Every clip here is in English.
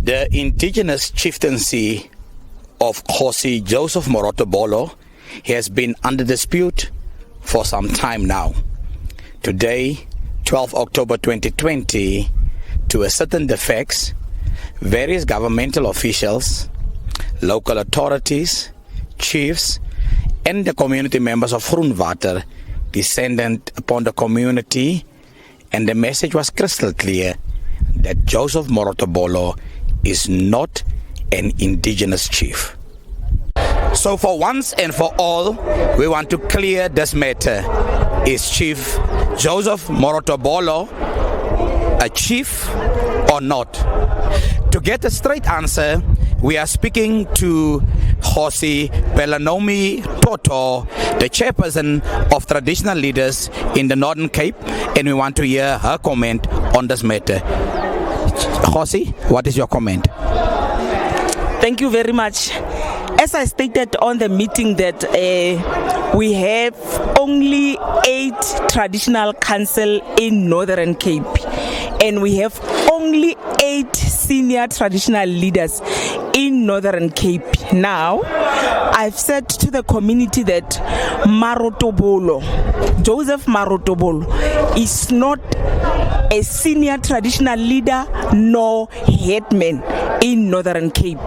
The indigenous chieftaincy of Kgosi Joseph Morotobolo has been under dispute for some time now. Today, 12 October 2020, to ascertain the facts, various governmental officials, local authorities, chiefs, and the community members of Groenwater descended upon the community, and the message was crystal clear that Joseph Morotobolo is not an indigenous chief. So for once and for all, we want to clear this matter. Is Chief Joseph Morotobolo a chief or not? To get a straight answer, we are speaking to Kgosi Pelanomi Toto, the chairperson of traditional leaders in the Northern Cape, and we want to hear her comment on this matter. Kgosi, what is your comment? Thank you very much. As I stated on the meeting that we have only 8 traditional council in Northern Cape, and we have only 8 senior traditional leaders in Northern Cape. Now, I've said to the community that Joseph Morotobolo is not a senior traditional leader nor headman in Northern Cape.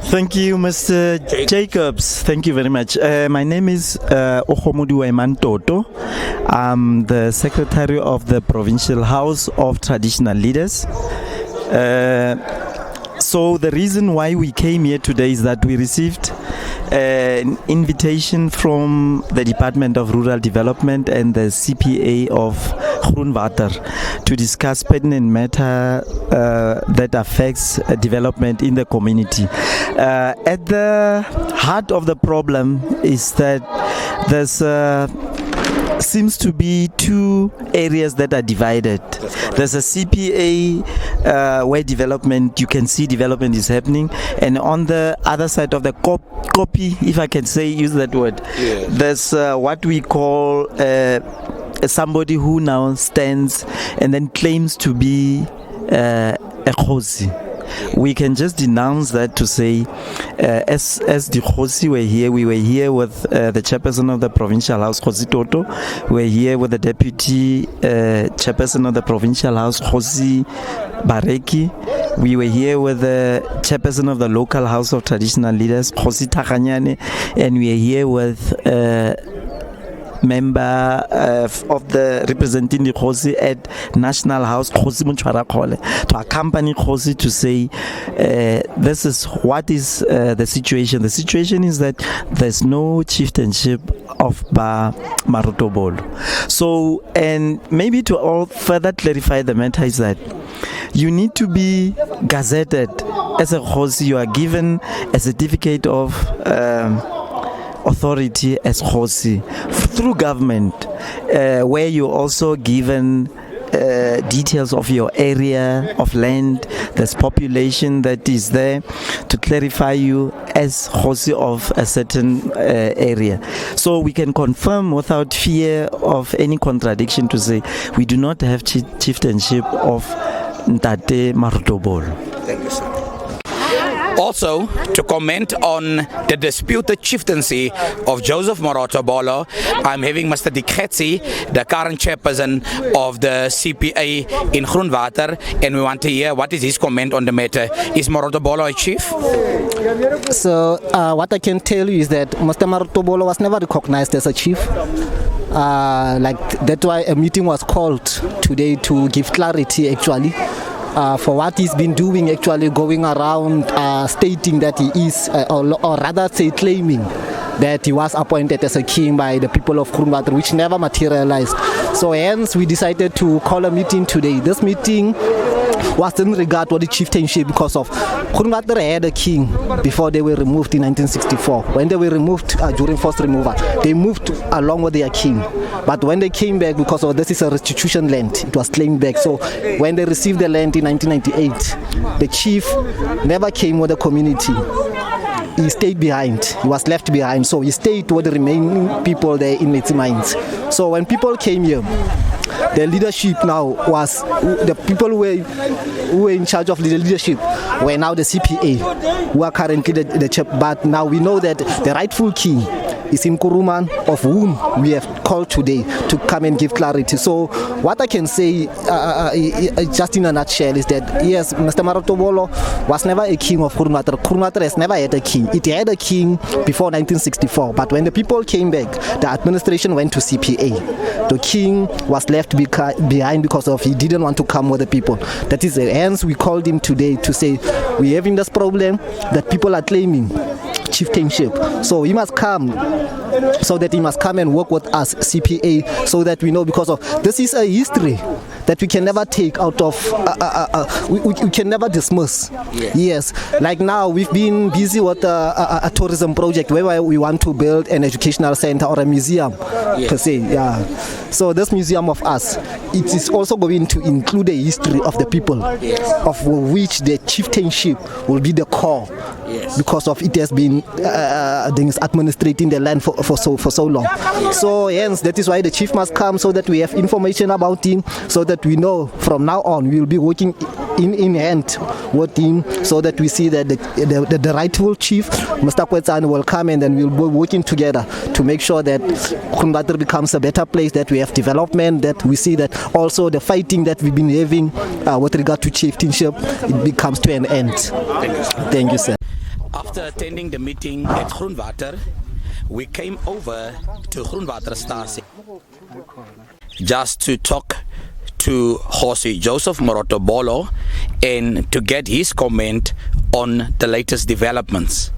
Thank you, Mr. Jacobs. Thank you very much. My name is Ohomudu Waiman Toto. I'm the Secretary of the Provincial House of Traditional Leaders. So the reason why we came here today is that we received an invitation from the Department of Rural Development and the CPA of Groenwater to discuss pertinent matter that affects development in the community. At the heart of the problem is that there's seems to be 2 areas that are divided. There's a CPA where development, you can see development is happening, and on the other side of the copy, if I can say, use that word, there's what we call somebody who now stands and then claims to be a Kgosi. We can just denounce that to say, as the Kgosi were here, we were here with the chairperson of the Provincial House, Kgosi Toto. We're here with the deputy chairperson of the Provincial House, Kgosi Bareki. We were here with the chairperson of the Local House of Traditional Leaders, Kgosi Thakanyane, and we are here with member of the representing the Kgosi at National House, Kgosi Montshwarakhole, to accompany Kgosi to say this is what is the situation. The situation is that there's no chieftainship of Morotobolo. So, and maybe to all further clarify the matter is that you need to be gazetted as a Kgosi. You are given a certificate of authority as Kgosi through government, where you're also given details of your area of land, there's population that is there to clarify you as Kgosi of a certain area. So we can confirm without fear of any contradiction to say we do not have chieftainship of Ntate Morotobolo. Thank you, sir. Also, to comment on the disputed chieftaincy of Joseph Morotobolo, I'm having Mr. Dikgetsi, the current chairperson of the CPA in Groenwater, and we want to hear what is his comment on the matter. Is Morotobolo a chief? So, what I can tell you is that Mr. Morotobolo was never recognized as a chief. That's why a meeting was called today to give clarity actually. For what he's been doing, actually going around stating that he is, or rather say claiming that he was appointed as a king by the people of Groenwater, which never materialized. So hence we decided to call a meeting today. This meeting was in regard to the chieftainship because of Groenwater had a king before they were removed in 1964. When they were removed during forced removal, they moved along with their king. But when they came back, because of this is a restitution land, it was claimed back. So when they received the land in 1998, the chief never came with the community. he stayed behind. He was left behind. So he stayed with the remaining people there in Metsi Mines. So when people came here, the leadership now was the people who were in charge of the leadership were now the CPA, who are currently the chip. But now we know that the rightful king is in Kuruman, of whom we have called today to come and give clarity. So what I can say just in a nutshell is that yes, Mr. Marotobolo was never a king of Kurunwater. Kurunwater has never had a king. It had a king before 1964, but when the people came back, the administration went to CPA. The king was left behind because of he didn't want to come with the people. That is hence we called him today to say we having this problem that people are claiming chieftainship. So he must come, so that he must come and work with us, CPA, so that we know, because of this is a history that we can never take out of, we can never dismiss. Yes, like now we've been busy with a tourism project where we want to build an educational center or a museum per se. Yeah. So this museum of us, it is also going to include the history of the people, of which the chieftainship will be the core, because of it has been administrating the land for so long. So hence that is why the chief must come, so that we have information about him, so that we know from now on we will be working in hand with him, so that we see that the rightful chief, Mr. Kwetsane, will come, and then we'll be working together to make sure that Kurunwater becomes a better place, that we have development, that we see that also the fighting that we've been having with regard to chieftainship, it becomes to an end. Thank you, sir. After attending the meeting at Groenwater, we came over to Groenwaterstasie just to talk to Kgosi Joseph Morotobolo and to get his comment on the latest developments.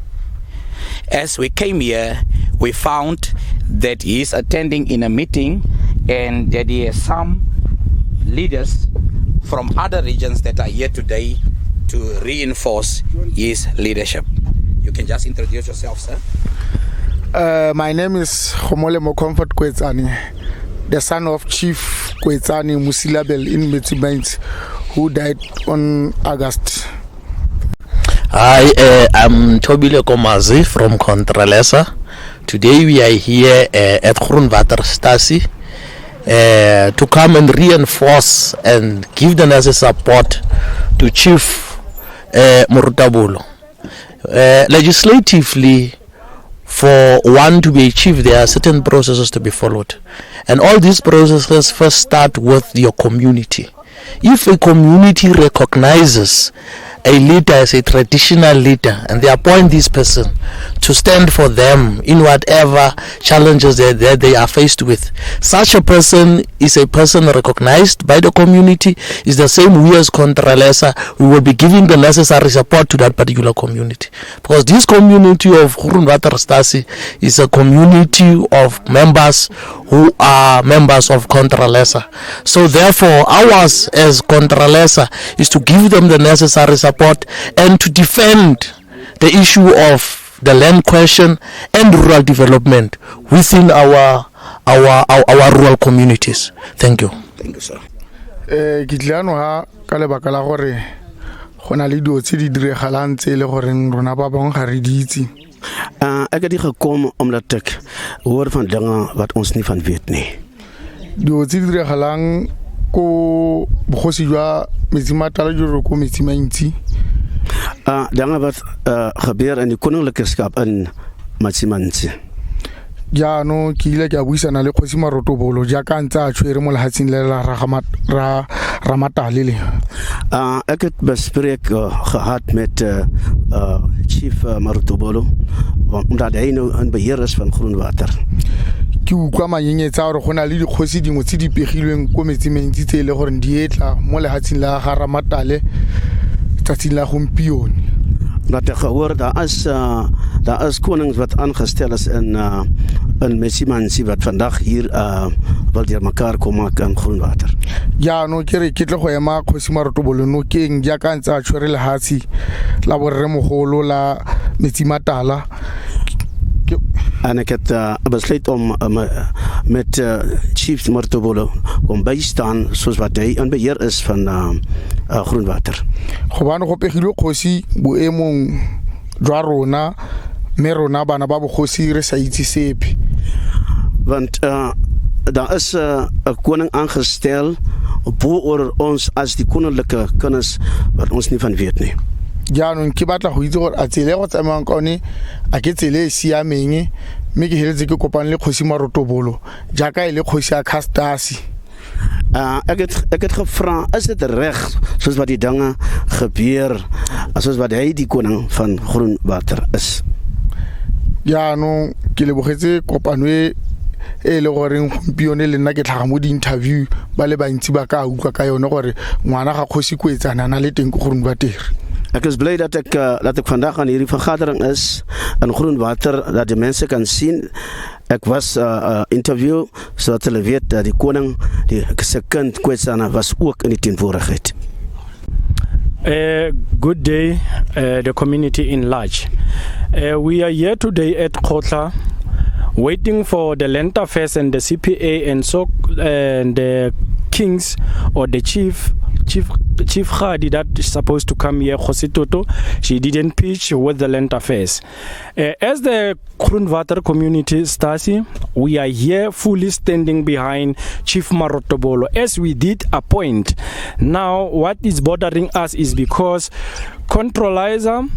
As we came here, we found that he is attending in a meeting and that he has some leaders from other regions that are here today to reinforce his leadership. You can just introduce yourself, sir. My name is Khomolemo Comfort Kwetsane, the son of Chief Kwetsane Musilabel in Metsi Mines, who died on August. Hi, I'm Tobile Komazi from Contralesa. Today we are here at Groenwaterstasie to come and reinforce and give the necessary support to Chief Morotobolo. Legislatively, for one to be a chief, there are certain processes to be followed, and all these processes first start with your community. If a community recognizes a leader as a traditional leader and they appoint this person to stand for them in whatever challenges that they are faced with, such a person is a person recognized by the community. Is the same we as Contralesa, we will be giving the necessary support to that particular community, because this community of Groenwaterstasie is a community of members who are members of Contralesa. So therefore ours as Contralesa is to give them the necessary support and to defend the issue of the land question and rural development within our rural communities. Thank you. Thank you, sir. Kitlano ha ka lebaka la gore gona le dio tse di diregalang tse le gore rona ba bang ga re di itse. Ek het gekom omdat ek hoor van dinge wat ons nie van weet nie. Dio tse di diregalang ko bogosi jwa Metsi-Matala jo ko Metsi Mines. Dinge wat gebeur in die koninklike in Metsi Mines. Ja no ke ile ke a buisana le Kgosi Morotobolo ja ka ntse a tshwere mo lehatsing le la Ramatale le. Ek het bespreek gehad met Chief Morotobolo, omdat hy nou in beheer is van Groenwater. Ke utlwa manyenyetsa gore gona le dikgosi dingwe tse di pegilweng ko Metsi Mines tse le gore di etla mo lehatsing la ga Ramatale tsatsing la gompione. Dat ek gehoor daar is konings wat aangestel is in Metsi Mines wat vandag hier wil deur mekaar kom maak in Groenwater. Ja no ke re ke tle go ema Kgosi Morotobolo no keng ja ka ntse a tshwere lehatsi la borre mogolo la Metsi-Matala. En ek het besluit om met Chief Morotobolo kom bystaan soos wat hy in beheer is van Groenwater. Gobane go pegilwe kgosi boemong jwa rona mme rona bana ba bogosi re sa itse sepe. Want daar is 'n koning aangestel bo ons as die koninklijke kennis wat ons nie van weet nie. Jaanong ke batla go itse gore a tsele go tsamayang ka one a ke tsele e siameng, mme ke heletse ke kopane le Kgosi Marotobolo jaaka e le kgosi ya Castasi. Ek het gevra, is dit reg soos wat die dinge gebeur, soos wat hy die koning van Groenwater is? Jaanong ke lebogetse kopano e le goreng gompieno le nna ke tlhaga mo di-interview ba le bantsi ba ka utlwa ka yone gore ngwana ga Kgosi Kwetsana na le teng ko Groenwater. Ek is bly dat ek vandag aan hierdie vergadering is in Groenwater, dat die mense kan sien. Ek was interview sodat hulle weet dat die koning, die se kind Kwetsana was ook in die teenwoordigheid. Good day, the community in large. We are here today at Khotla, waiting for the Land Affairs and the CPA and the kings or the chief Khadi that is supposed to come here, Kgosi Toto. She didn't pitch with the Land Affairs. As the Groenwater community, Stasi, we are here fully standing behind Chief Marotobolo, as we did appoint. Now, what is bothering us is because Controlizer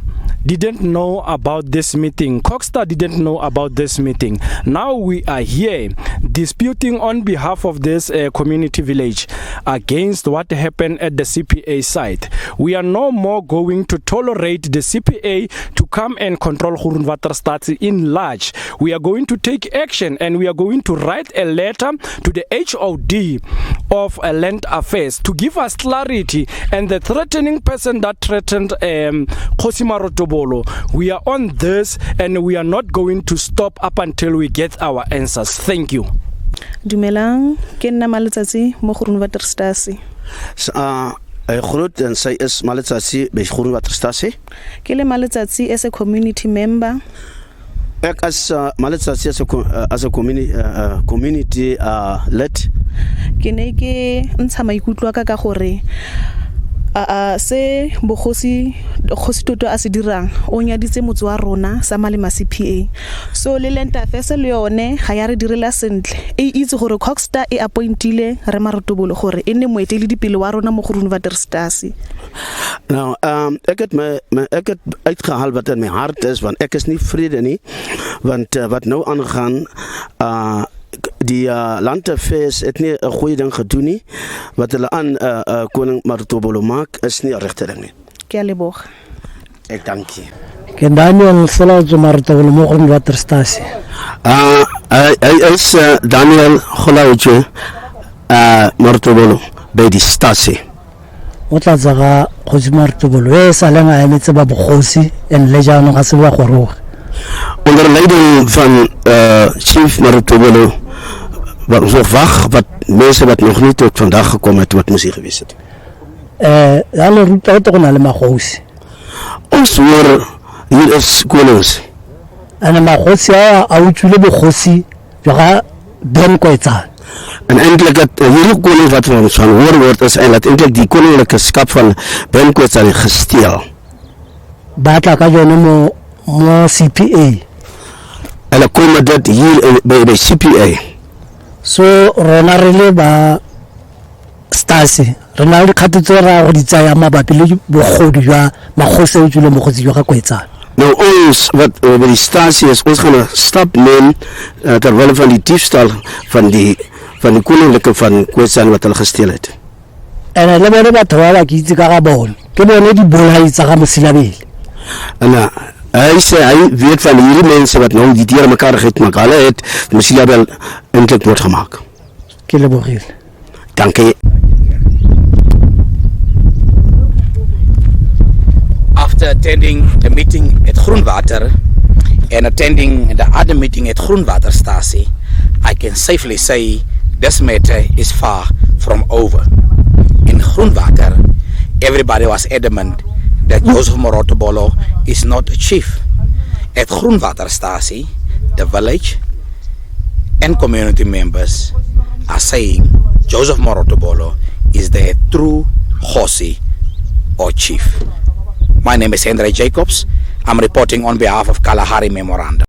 didn't know about this meeting. Coxstar didn't know about this meeting. Now we are here disputing on behalf of this community village against what happened at the CPA site. We are no more going to tolerate the CPA to come and control Groenwater Stasi in large. We are going to take action, and we are going to write a letter to the HOD of Land Affairs to give us clarity, and the threatening person that threatened Kgosi Marotobolo. We are on this, and we are not going to stop up until we get our answers. Thank you. Dumelang, ke nna Maletsatsi mo Groenwater Stasi. Groot en sy is Maletsatsi by Groenwater Stasi. Ke le Maletsatsi as a community member. Ek as Maletsatsi as a community led. Ke ne ke ntsha maikutlo ka gore se Kgosi Toto a se dirang o nyaditse motse wa rona sa Malema CPA. So le Land Affairs le yone ga ya re direla sentle e itse gore Coxstar e appointile re Marotobolo gore e ne moeteli dipele wa rona mo Groenwater Stasi. Nou ek het uitgehaal wat in my hart is, want ek is nie vrede nie, want wat nou aangaan die Land Affairs het nie 'n goeie ding gedoen nie. Wat hulle aan koning Marotobolo maak is nie 'n regte ding nie. Ke a leboga. Ek dank je. Ke Daniel Selauzo Marotobolo mo Groenwater Stasi. Hy is Daniel Selauzo Marotobolo by die Stasi. O tla tsaga Kgosi Marotobolo e sa leng a emetse ba bogosi en le jaanong ga se ba goroga. Onder leiding van Chief Marotobolo wat nog wag, wat mense wat nog nie tot vandag gekom het wat moes hier gewees het. Hulle roep uit na hulle magosi. Ons hoor hier is konings. En magosi a utswile bogosi ja Ben Kwetsana. En eintlik het hierdie koning wat ons van hoor word is eintlik die koninklike skap van Ben Kwetsana gesteel. Batla ka jone mo CPA. Hulle kom dit hier by CPA. So rona re ba Stasi rena le khatetse ra go ditsaya mabapi le bogodu jwa magosi o tswile mogotsi jwa ga Kwetsana. Nou ons wat by die Stasi is, ons gaan 'n stap neem terwyl van die diefstal van die koninklike van Kwetsana wat hulle gesteel het. En le bone batho ba ba kitse ka ga bone ke bone di bolai tsa ga Mosilabele. En hy sê hy weet van hierdie mense wat nou die teer mekaar gemaak, hulle het Mosilabele eintlik word gemaak. Ke lebogie. Dankie. After attending the meeting at Groenwater and attending the other meeting at Groenwater Stasi, I can safely say this matter is far from over. In Groenwater, everybody was adamant that Joseph Marotobolo is not a chief. At Groenwater Stasi, the village and community members are saying Joseph Marotobolo is the true Kgosi or chief. My name is Henry Jacobs. I'm reporting on behalf of Kalahari Memorandum.